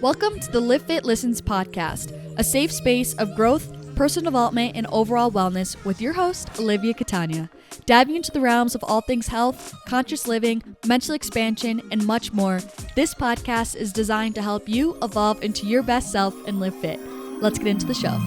Welcome to the Livfiit Listens podcast, a safe space of growth, personal development, and overall wellness with your host, Olivia Catania. Diving into the realms of all things health, conscious living, mental expansion, and much more, this podcast is designed to help you evolve into your best self and live fit. Let's get into the show.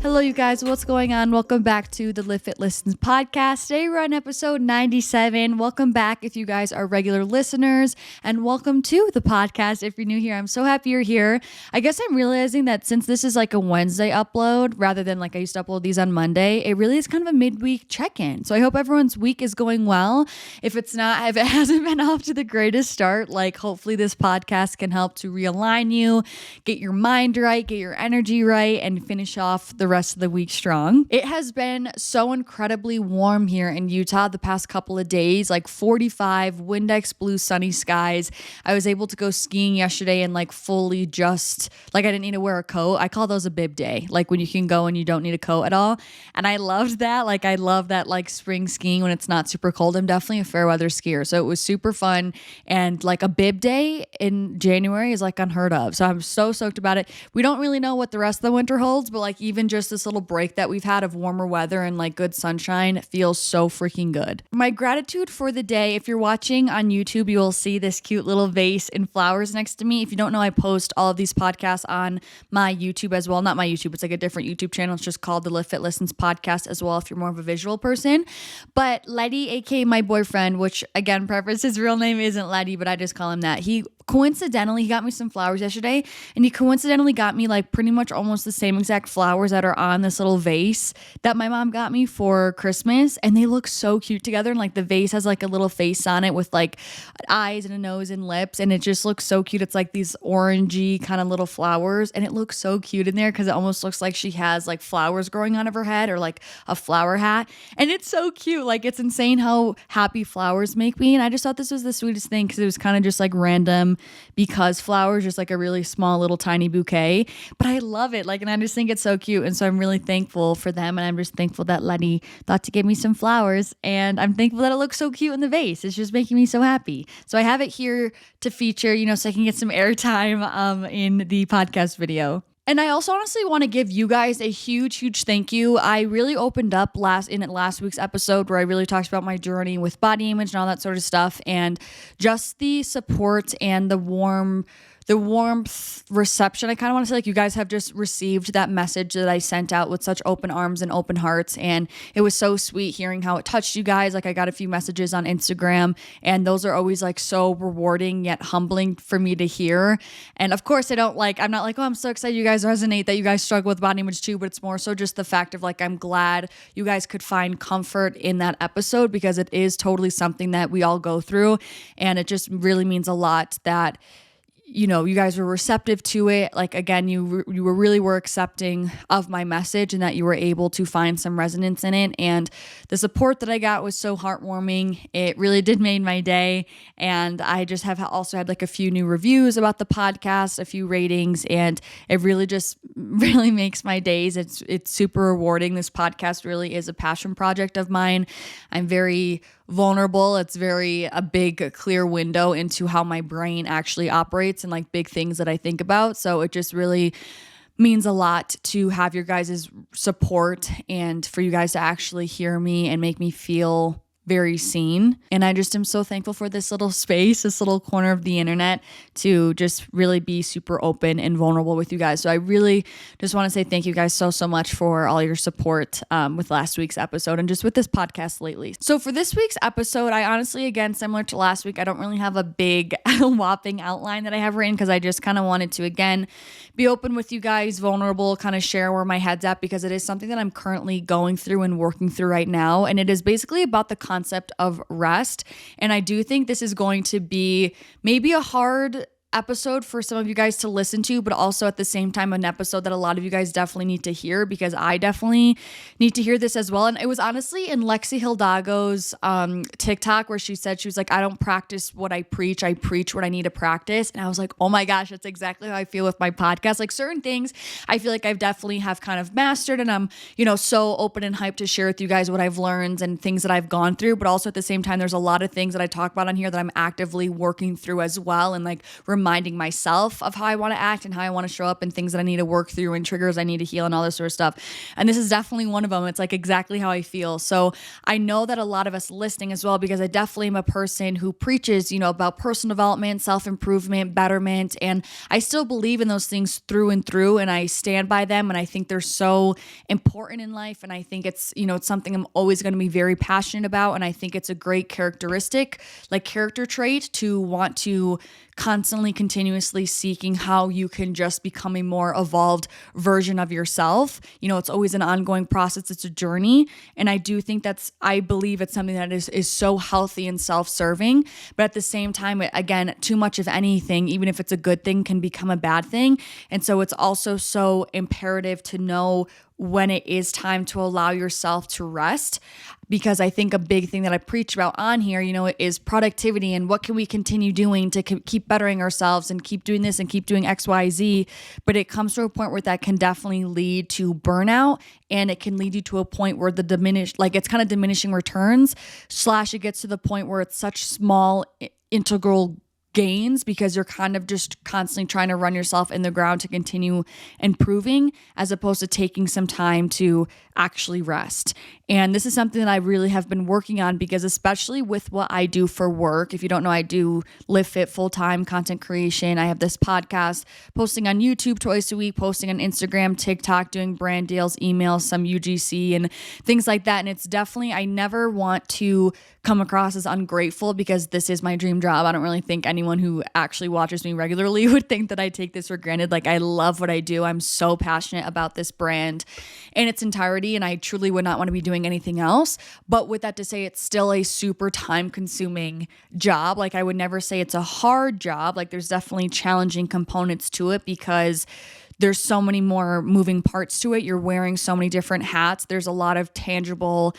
Hello, you guys. What's going on? Welcome back to the Livfiit Listens podcast. Today we're on episode 97. Welcome back if you guys are regular listeners, and welcome to the podcast if you're new here. I'm so happy you're here. I guess I'm realizing that since this is like a Wednesday upload rather than like I used to upload these on Monday, it really is kind of a midweek check-in. So I hope everyone's week is going well. If it's not, if it hasn't been off to the greatest start, like hopefully this podcast can help to realign you, get your mind right, get your energy right, and finish off the rest of the week strong. It has been so incredibly warm here in Utah the past couple of days, like 45, Windex blue sunny skies. I was able to go skiing yesterday and like fully just, like I didn't need to wear a coat. I call those a bib day, like when you can go and you don't need a coat at all. And I loved that. Like I love that like spring skiing when it's not super cold. I'm definitely a fair weather skier. So it was super fun. And like a bib day in January is like unheard of. So I'm so stoked about it. We don't really know what the rest of the winter holds, but like even just this little break that we've had of warmer weather and like good sunshine feels so freaking good. My gratitude for the day, if you're watching on YouTube, you will see this cute little vase and flowers next to me. If you don't know, I post all of these podcasts on my YouTube as well. Not my YouTube, it's like a different YouTube channel. It's just called the Livfiit Listens podcast as well if you're more of a visual person. But Letty, aka my boyfriend, which again, preface, his real name isn't Letty, but I just call him that. He got me some flowers yesterday, and he coincidentally got me like pretty much almost the same exact flowers that are on this little vase that my mom got me for Christmas, and they look so cute together. And like the vase has like a little face on it with like eyes and a nose and lips, and it just looks so cute. It's like these orangey kind of little flowers, and it looks so cute in there because it almost looks like she has like flowers growing out of her head or like a flower hat, and it's so cute. Like it's insane how happy flowers make me, and I just thought this was the sweetest thing because it was kind of just like random because flowers just like a really small little tiny bouquet, but I love it. Like, and I just think it's so cute. And so I'm really thankful for them. And I'm just thankful that Letty thought to give me some flowers, and I'm thankful that it looks so cute in the vase. It's just making me so happy. So I have it here to feature, so I can get some airtime in the podcast video. And I also honestly want to give you guys a huge thank you. I really opened up last week's episode where I really talked about my journey with body image and all that sort of stuff, and just the support and the warmth reception. I kind of want to say like you guys have just received that message that I sent out with such open arms and open hearts, and it was so sweet hearing how it touched you guys. Like I got a few messages on Instagram, and those are always like so rewarding yet humbling for me to hear. And of course I'm not like, oh, I'm so excited you guys resonate, that you guys struggle with body image too, but it's more so just the fact of like I'm glad you guys could find comfort in that episode, because it is totally something that we all go through, and it just really means a lot that you guys were receptive to it. Like, again, you were accepting of my message, and that you were able to find some resonance in it. And the support that I got was so heartwarming. It really did make my day. And I just have also had like a few new reviews about the podcast, a few ratings, and it really makes my days. It's super rewarding. This podcast really is a passion project of mine. I'm very vulnerable. It's a big, clear window into how my brain actually operates and like big things that I think about. So it just really means a lot to have your guys' support and for you guys to actually hear me and make me feel very seen. And I just am so thankful for this little space, this little corner of the internet, to just really be super open and vulnerable with you guys. So I really just want to say thank you guys so much for all your support with last week's episode and just with this podcast lately. So for this week's episode, I honestly, again, similar to last week, I don't really have a big whopping outline that I have written, because I just kind of wanted to, again, be open with you guys, vulnerable, kind of share where my head's at, because it is something that I'm currently going through and working through right now. And it is basically about the concept of rest. And I do think this is going to be maybe a hard episode for some of you guys to listen to, but also at the same time an episode that a lot of you guys definitely need to hear, because I definitely need to hear this as well. And it was honestly in Lexi Hildago's TikTok where she said, she was like, I don't practice what I preach what I need to practice. And I was like, oh my gosh, that's exactly how I feel with my podcast. Like certain things I feel like I've definitely have kind of mastered, and I'm, so open and hyped to share with you guys what I've learned and things that I've gone through. But also at the same time, there's a lot of things that I talk about on here that I'm actively working through as well, and like reminding myself of how I want to act and how I want to show up, and things that I need to work through and triggers I need to heal and all this sort of stuff. And this is definitely one of them. It's like exactly how I feel. So I know that a lot of us listening as well, because I definitely am a person who preaches, about personal development, self-improvement, betterment. And I still believe in those things through and through, and I stand by them. And I think they're so important in life. And I think it's, it's something I'm always going to be very passionate about. And I think it's a great characteristic, like character trait, to want to constantly, continuously seeking how you can just become a more evolved version of yourself. It's always an ongoing process. It's a journey. And I do think I believe it's something that is so healthy and self-serving. But at the same time, again, too much of anything, even if it's a good thing, can become a bad thing. And so it's also so imperative to know when it is time to allow yourself to rest. Because I think a big thing that I preach about on here, is productivity and what can we continue doing to keep bettering ourselves and keep doing this and keep doing X, Y, Z. But it comes to a point where that can definitely lead to burnout, and it can lead you to a point where it's kind of diminishing returns / it gets to the point where it's such small integral gains, because you're kind of just constantly trying to run yourself in the ground to continue improving, as opposed to taking some time to actually rest. And this is something that I really have been working on, because especially with what I do for work, if you don't know, I do Livfiit full-time content creation. I have this podcast, posting on YouTube twice a week, posting on Instagram, TikTok, doing brand deals, emails, some UGC and things like that. And it's definitely, I never want to come across as ungrateful, because this is my dream job. I don't really think anyone who actually watches me regularly would think that I take this for granted. Like, I love what I do. I'm so passionate about this brand in its entirety, and I truly would not want to be doing anything else. But with that to say, it's still a super time consuming job. Like, I would never say it's a hard job. Like, there's definitely challenging components to it, because there's so many more moving parts to it. You're wearing so many different hats. There's a lot of tangible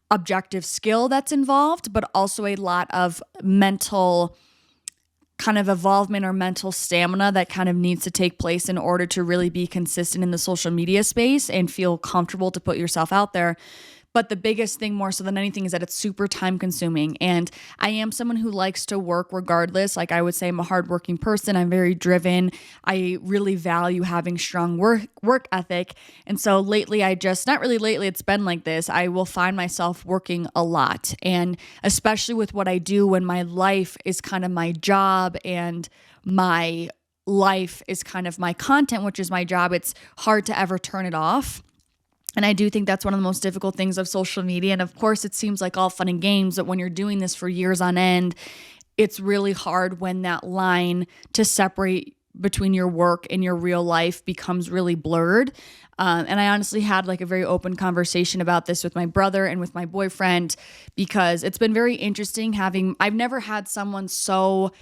objective skill that's involved, but also a lot of mental kind of involvement or mental stamina that kind of needs to take place in order to really be consistent in the social media space and feel comfortable to put yourself out there. But the biggest thing, more so than anything, is that it's super time consuming. And I am someone who likes to work regardless. Like, I would say I'm a hardworking person. I'm very driven. I really value having strong work ethic. And so lately, not really lately, it's been like this. I will find myself working a lot. And especially with what I do, when my life is kind of my job and my life is kind of my content, which is my job, it's hard to ever turn it off. And I do think that's one of the most difficult things of social media. And of course, it seems like all fun and games, but when you're doing this for years on end, it's really hard when that line to separate between your work and your real life becomes really blurred. And I honestly had like a very open conversation about this with my brother and with my boyfriend, because it's been very interesting I've never had someone so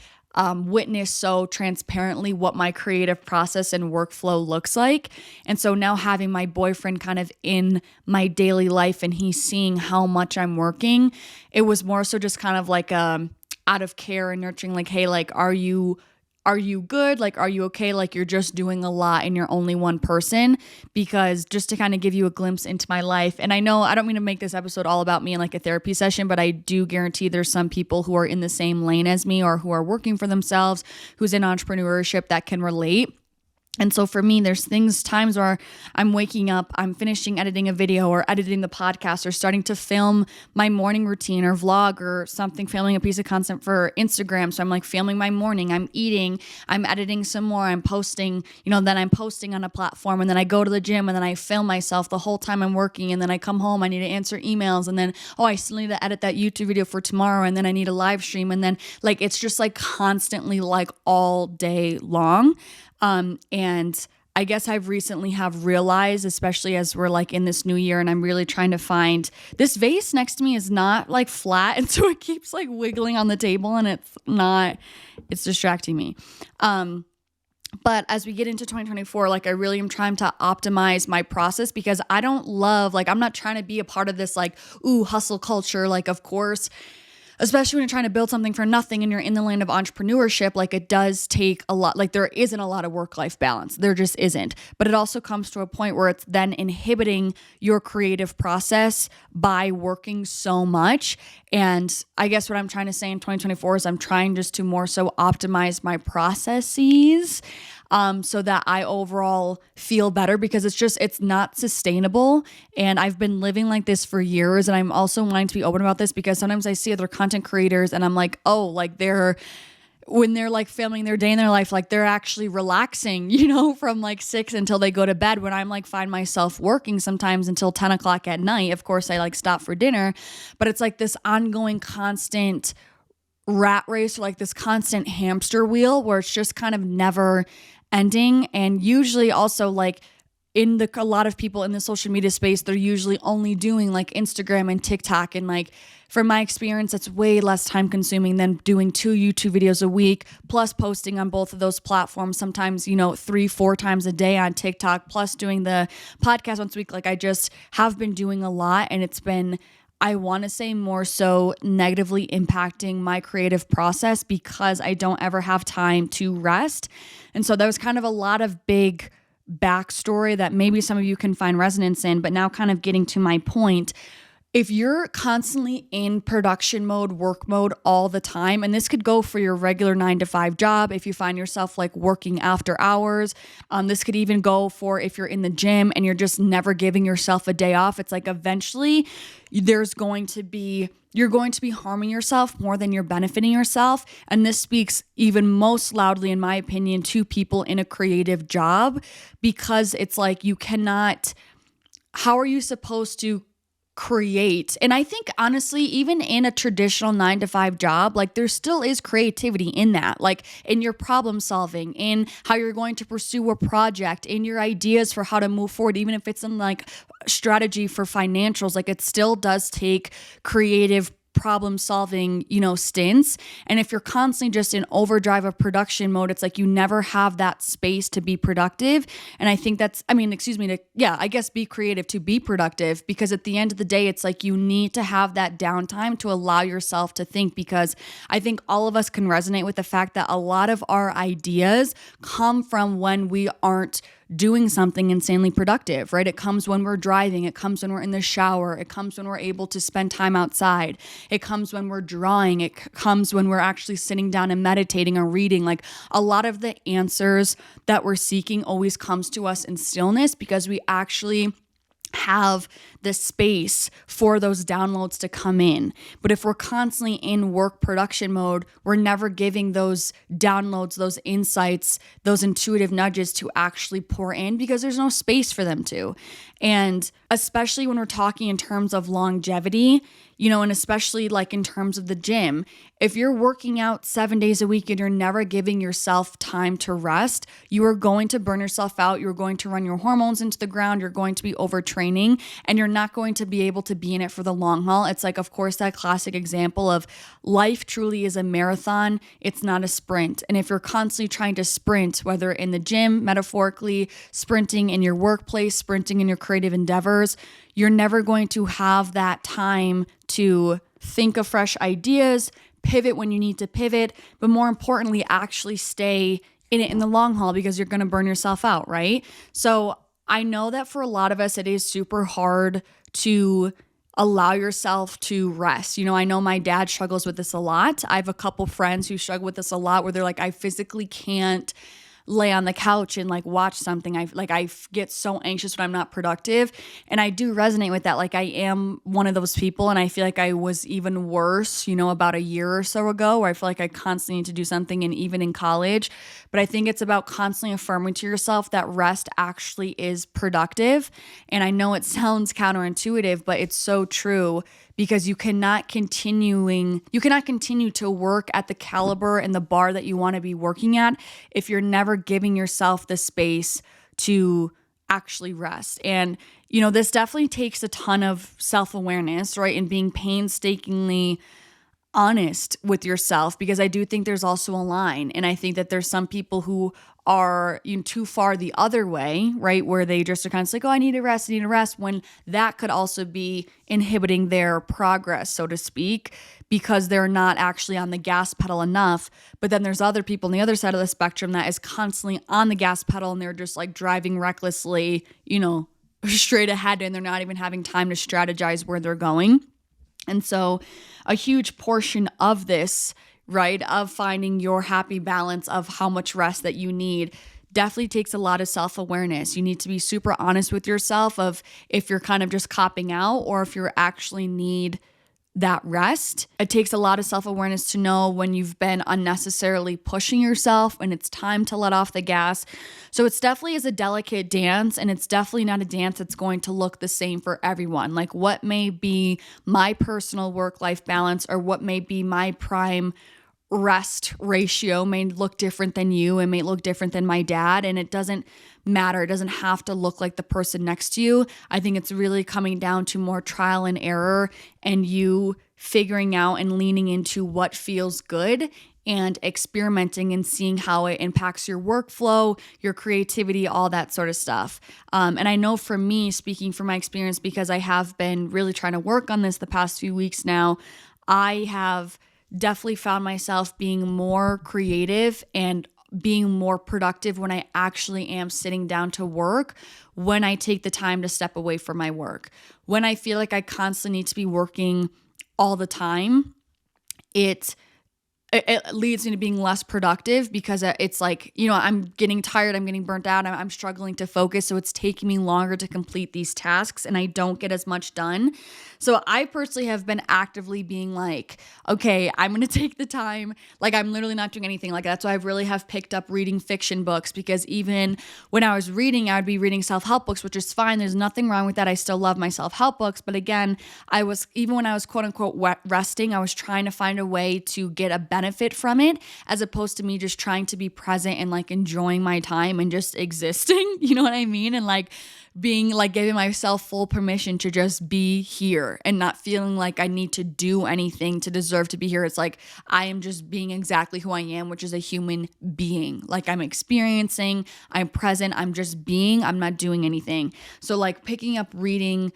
witness so transparently what my creative process and workflow looks like. And so now having my boyfriend kind of in my daily life and he's seeing how much I'm working, it was more so just kind of like out of care and nurturing, like, hey, like, are you good? Like, are you okay? Like, you're just doing a lot and you're only one person. Because just to kind of give you a glimpse into my life, and I know I don't mean to make this episode all about me in like a therapy session, but I do guarantee there's some people who are in the same lane as me or who are working for themselves, who's in entrepreneurship, that can relate. And so for me, there's times where I'm waking up, I'm finishing editing a video or editing the podcast or starting to film my morning routine or vlog or something, filming a piece of content for Instagram. So I'm like filming my morning, I'm eating, I'm editing some more, I'm posting, then I'm posting on a platform, and then I go to the gym, and then I film myself the whole time I'm working, and then I come home, I need to answer emails, and then, I still need to edit that YouTube video for tomorrow, and then I need a live stream, and then like, it's just like constantly like all day long. And I guess I've recently have realized, especially as we're like in this new year and I'm really trying to find, this vase next to me is not like flat. And so it keeps like wiggling on the table, and it's not It's distracting me. But as we get into 2024, like I really am trying to optimize my process because I don't love, like I'm not trying to be a part of this like, hustle culture. Like, of course, especially when you're trying to build something for nothing and you're in the land of entrepreneurship, like it does take a lot, like there isn't a lot of work-life balance. There just isn't. But it also comes to a point where it's then inhibiting your creative process by working so much. And I guess what I'm trying to say in 2024 is I'm trying just to more so optimize my processes so that I overall feel better, because it's not sustainable. And I've been living like this for years. And I'm also wanting to be open about this because sometimes I see other content creators and I'm like, oh, like when they're like filming their day in their life, like they're actually relaxing, from like 6 until they go to bed, when I'm like find myself working sometimes until 10 o'clock at night. Of course, I like stop for dinner, but it's like this ongoing constant rat race, or like this constant hamster wheel where it's just kind of never ending. And usually also like a lot of people in the social media space, they're usually only doing like Instagram and TikTok. And like from my experience, it's way less time consuming than doing 2 YouTube videos a week, plus posting on both of those platforms, sometimes, 3-4 times a day on TikTok, plus doing the podcast once a week. Like I just have been doing a lot, and it's been, I want to say, more so negatively impacting my creative process because I don't ever have time to rest. And so there was kind of a lot of big backstory that maybe some of you can find resonance in, but now kind of getting to my point. If you're constantly in production mode, work mode all the time, and this could go for your regular 9-to-5 job, if you find yourself like working after hours, this could even go for if you're in the gym and you're just never giving yourself a day off. It's like eventually you're going to be harming yourself more than you're benefiting yourself. And this speaks even most loudly, in my opinion, to people in a creative job, because it's like how are you supposed to create? And I think honestly, even in a traditional 9-to-5 job, like there still is creativity in that, like in your problem solving, in how you're going to pursue a project, in your ideas for how to move forward, even if it's in like strategy for financials. Like it still does take creative problem solving, stints. And if you're constantly just in overdrive of production mode, it's like you never have that space to be productive. And I think be creative to be productive, because at the end of the day, it's like you need to have that downtime to allow yourself to think, because I think all of us can resonate with the fact that a lot of our ideas come from when we aren't doing something insanely productive, right? It comes when we're driving. It comes when we're in the shower. It comes when we're able to spend time outside. It comes when we're drawing. It comes when we're actually sitting down and meditating or reading. Like a lot of the answers that we're seeking always comes to us in stillness, because we actually have the space for those downloads to come in. But if we're constantly in work production mode, we're never giving those downloads, those insights, those intuitive nudges to actually pour in, because there's no space for them to. And especially when we're talking in terms of longevity, and especially like in terms of the gym, if you're working out 7 days a week and you're never giving yourself time to rest, you are going to burn yourself out. You're going to run your hormones into the ground. You're going to be overtraining, and you're not going to be able to be in it for the long haul. It's like, of course, that classic example of life truly is a marathon. It's not a sprint. And if you're constantly trying to sprint, whether in the gym, metaphorically, sprinting in your workplace, sprinting in your creative endeavors, you're never going to have that time to think of fresh ideas, pivot when you need to pivot, but more importantly, actually stay in it in the long haul, because you're going to burn yourself out, right? So I know that for a lot of us, it is super hard to allow yourself to rest. I know my dad struggles with this a lot. I have a couple friends who struggle with this a lot, where they're like, I physically can't lay on the couch and like watch something. I get so anxious when I'm not productive. And I do resonate with that. Like I am one of those people, and I feel like I was even worse, about a year or so ago, where I feel like I constantly need to do something, and even in college. But I think it's about constantly affirming to yourself that rest actually is productive. And I know it sounds counterintuitive, but it's so true, because you cannot continue to work at the caliber and the bar that you want to be working at if you're never giving yourself the space to actually rest. And, this definitely takes a ton of self-awareness, right? And being painstakingly honest with yourself, because I do think there's also a line. And I think that there's some people who are too far the other way, right? Where they just are kind of like, oh, I need a rest, when that could also be inhibiting their progress, so to speak, because they're not actually on the gas pedal enough. But then there's other people on the other side of the spectrum that is constantly on the gas pedal and they're just like driving recklessly, straight ahead, and they're not even having time to strategize where they're going. And so a huge portion of this, right, of finding your happy balance of how much rest that you need definitely takes a lot of self-awareness. You need to be super honest with yourself of if you're kind of just copping out or if you actually need that rest. It takes a lot of self-awareness to know when you've been unnecessarily pushing yourself and it's time to let off the gas. So it's definitely is a delicate dance, and it's definitely not a dance that's going to look the same for everyone. Like what may be my personal work-life balance or what may be my prime rest ratio may look different than you and may look different than my dad, and it doesn't matter. It doesn't have to look like the person next to you. I think it's really coming down to more trial and error and you figuring out and leaning into what feels good and experimenting and seeing how it impacts your workflow, your creativity, all that sort of stuff. And I know for me, speaking from my experience, because I have been really trying to work on this the past few weeks now, I have definitely found myself being more creative and being more productive when I actually am sitting down to work, when I take the time to step away from my work. When I feel like I constantly need to be working all the time, it leads me to being less productive, because it's like, I'm getting tired, I'm getting burnt out, I'm struggling to focus. So it's taking me longer to complete these tasks and I don't get as much done. So I personally have been actively being like, okay, I'm going to take the time. Like I'm literally not doing anything. Like that's why I really have picked up reading fiction books, because even when I was reading, I would be reading self-help books, which is fine. There's nothing wrong with that. I still love my self-help books. But again, even when I was quote unquote resting, I was trying to find a way to get a benefit from it, as opposed to me just trying to be present and like enjoying my time and just existing, you know what I mean? And like being like giving myself full permission to just be here and not feeling like I need to do anything to deserve to be here. It's like I am just being exactly who I am, which is a human being. Like I'm experiencing, I'm present, I'm just being, I'm not doing anything. So like picking up reading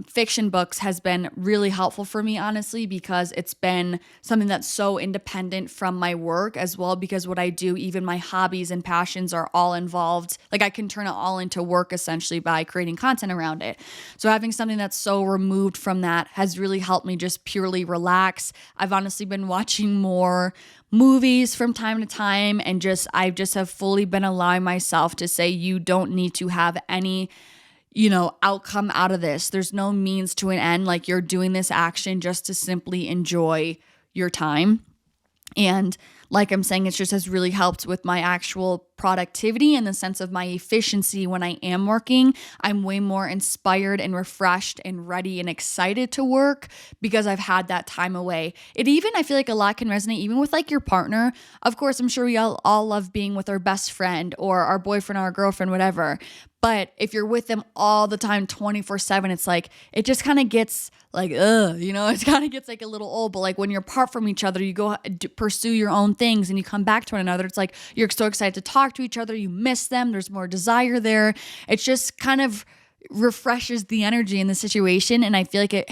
fiction books has been really helpful for me, honestly, because it's been something that's so independent from my work as well, because what I do, even my hobbies and passions are all involved. Like I can turn it all into work essentially by creating content around it. So having something that's so removed from that has really helped me just purely relax. I've honestly been watching more movies from time to time, and I just have fully been allowing myself to say, you don't need to have any outcome out of this. There's no means to an end. Like you're doing this action just to simply enjoy your time. And like I'm saying, it just has really helped with my actual productivity in the sense of my efficiency. When I am working, I'm way more inspired and refreshed and ready and excited to work because I've had that time away. I feel like a lot can resonate even with like your partner. Of course, I'm sure we all love being with our best friend or our boyfriend or our girlfriend, whatever. But if you're with them all the time, 24/7, it's like, it just kind of gets like, it kind of gets like a little old. But like when you're apart from each other, you go pursue your own things and you come back to one another. It's like, you're so excited to talk to each other. You miss them. There's more desire there. It's just kind of refreshes the energy in the situation. And I feel like it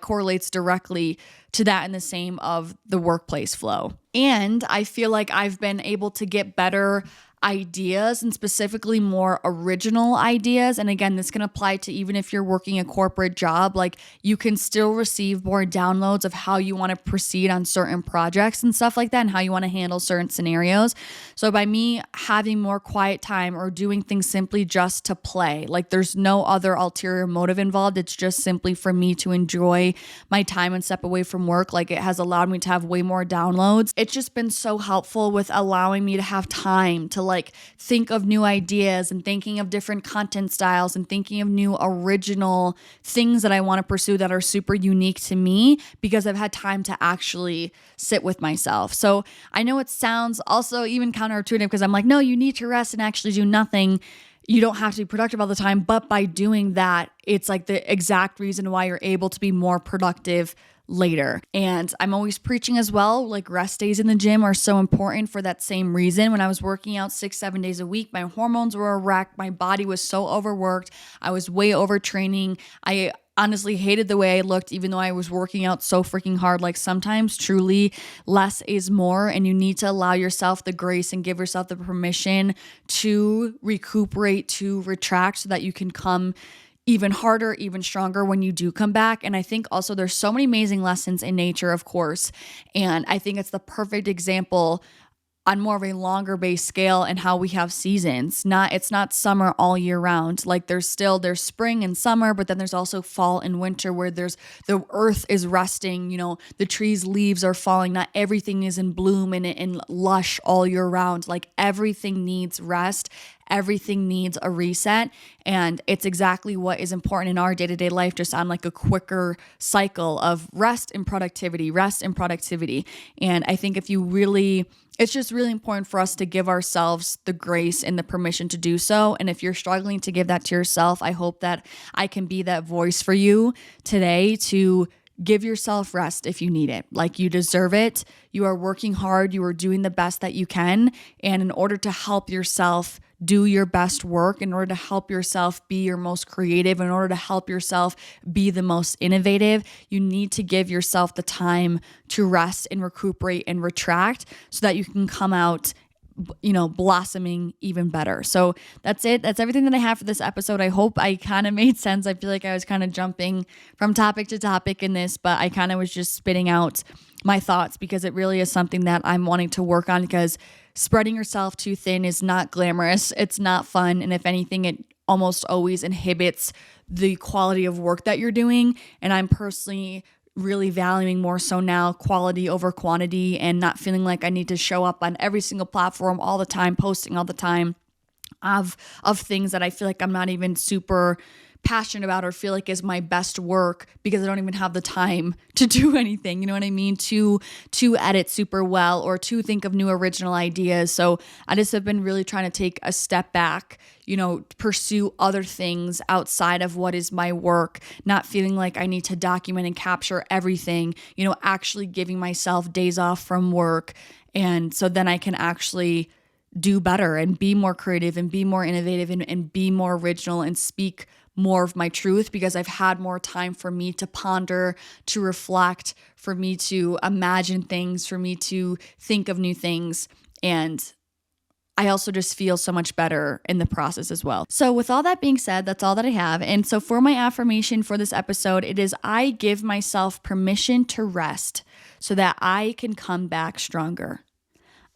correlates directly to that in the same of the workplace flow. And I feel like I've been able to get better ideas and specifically more original ideas. And again, this can apply to even if you're working a corporate job, like you can still receive more downloads of how you want to proceed on certain projects and stuff like that and how you want to handle certain scenarios. So by me having more quiet time or doing things simply just to play, like there's no other ulterior motive involved. It's just simply for me to enjoy my time and step away from work. Like it has allowed me to have way more downloads. It's just been so helpful with allowing me to have time to like think of new ideas and thinking of different content styles and thinking of new original things that I want to pursue that are super unique to me because I've had time to actually sit with myself. So I know it sounds also even counterintuitive because I'm like, no, you need to rest and actually do nothing. You don't have to be productive all the time. But by doing that, it's like the exact reason why you're able to be more productive later. And I'm always preaching as well, like rest days in the gym are so important for that same reason. When I was working out 6-7 days a week, my hormones were a wreck. My body was so overworked. I was way overtraining. I honestly hated the way I looked, even though I was working out so freaking hard. Like sometimes truly less is more, and you need to allow yourself the grace and give yourself the permission to recuperate, to retract, so that you can come even harder, even stronger when you do come back. And I think also there's so many amazing lessons in nature, of course. And I think it's the perfect example on more of a longer base scale and how we have seasons. It's not summer all year round. Like there's spring and summer, but then there's also fall and winter where the earth is resting, the trees' leaves are falling. Not everything is in bloom and lush all year round. Like everything needs rest. Everything needs a reset, and it's exactly what is important in our day-to-day life, just on like a quicker cycle of rest and productivity. And I think it's just really important for us to give ourselves the grace and the permission to do so. And if you're struggling to give that to yourself, I hope that I can be that voice for you today to give yourself rest if you need it. Like you deserve it. You are working hard. You are doing the best that you can. And in order to help yourself do your best work, in order to help yourself be your most creative, in order to help yourself be the most innovative, you need to give yourself the time to rest and recuperate and retract so that you can come out blossoming even better. So that's it. That's everything that I have for this episode. I hope I kind of made sense. I feel like I was kind of jumping from topic to topic in this, but I kind of was just spitting out my thoughts because it really is something that I'm wanting to work on, because spreading yourself too thin is not glamorous. It's not fun. And if anything, it almost always inhibits the quality of work that you're doing. And I'm personally really valuing more so now quality over quantity, and not feeling like I need to show up on every single platform all the time, posting all the time of things that I feel like I'm not even super passionate about or feel like is my best work, because I don't even have the time to do anything, you know what I mean, to edit super well or to think of new original ideas. So I just have been really trying to take a step back, pursue other things outside of what is my work, not feeling like I need to document and capture everything, actually giving myself days off from work. And so then I can actually do better and be more creative and be more innovative and be more original and speak more of my truth, because I've had more time for me to ponder, to reflect, for me to imagine things, for me to think of new things. And I also just feel so much better in the process as well. So with all that being said, that's all that I have. And so for my affirmation for this episode, it is I give myself permission to rest so that I can come back stronger.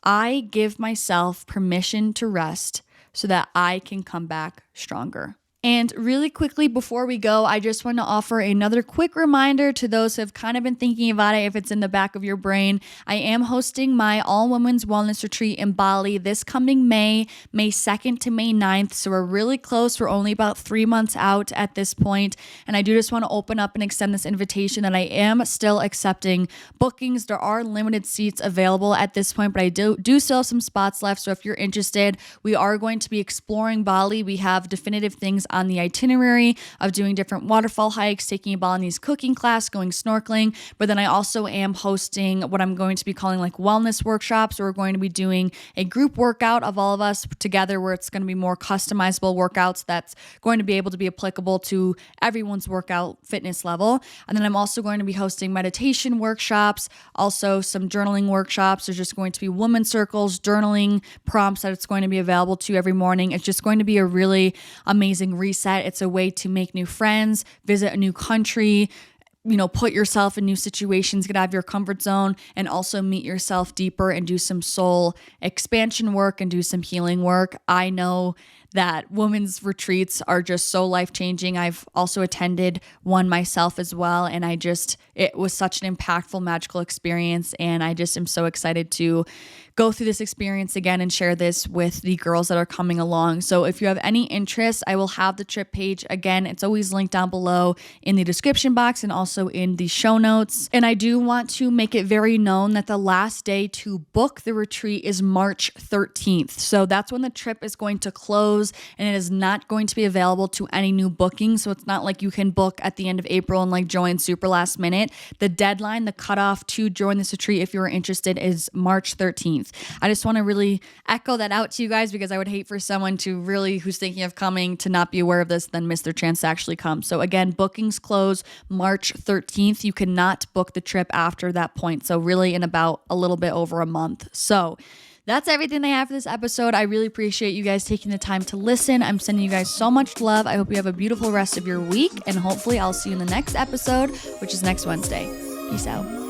I give myself permission to rest so that I can come back stronger. And really quickly before we go, I just want to offer another quick reminder to those who have kind of been thinking about it, if it's in the back of your brain. I am hosting my all-women's wellness retreat in Bali this coming May 2nd to May 9th. So we're really close. We're only about 3 months out at this point. And I do just want to open up and extend this invitation that I am still accepting bookings. There are limited seats available at this point, but I do still have some spots left. So if you're interested, we are going to be exploring Bali. We have definitive things on the itinerary of doing different waterfall hikes, taking a Balinese cooking class, going snorkeling. But then I also am hosting what I'm going to be calling like wellness workshops. We're going to be doing a group workout of all of us together, where it's going to be more customizable workouts that's going to be able to be applicable to everyone's workout fitness level. And then I'm also going to be hosting meditation workshops, also some journaling workshops. There's just going to be woman circles, journaling prompts that it's going to be available to you every morning. It's just going to be a really amazing reset. It's a way to make new friends, visit a new country, put yourself in new situations, get out of your comfort zone, and also meet yourself deeper and do some soul expansion work and do some healing work. I know that women's retreats are just so life-changing. I've also attended one myself as well, and it was such an impactful, magical experience, and I just am so excited to go through this experience again and share this with the girls that are coming along. So if you have any interest, I will have the trip page. Again, it's always linked down below in the description box and also in the show notes. And I do want to make it very known that the last day to book the retreat is March 13th. So that's when the trip is going to close. close, and it is not going to be available to any new bookings. So it's not like you can book at the end of April and like join super last minute. The deadline, the cutoff to join this retreat if you're interested, is March 13th. I just want to really echo that out to you guys, because I would hate for someone to really, who's thinking of coming, to not be aware of this, then miss their chance to actually come. So again, bookings close March 13th. You cannot book the trip after that point. So really in about a little bit over a month. So that's everything I have for this episode. I really appreciate you guys taking the time to listen. I'm sending you guys so much love. I hope you have a beautiful rest of your week, and hopefully I'll see you in the next episode, which is next Wednesday. Peace out.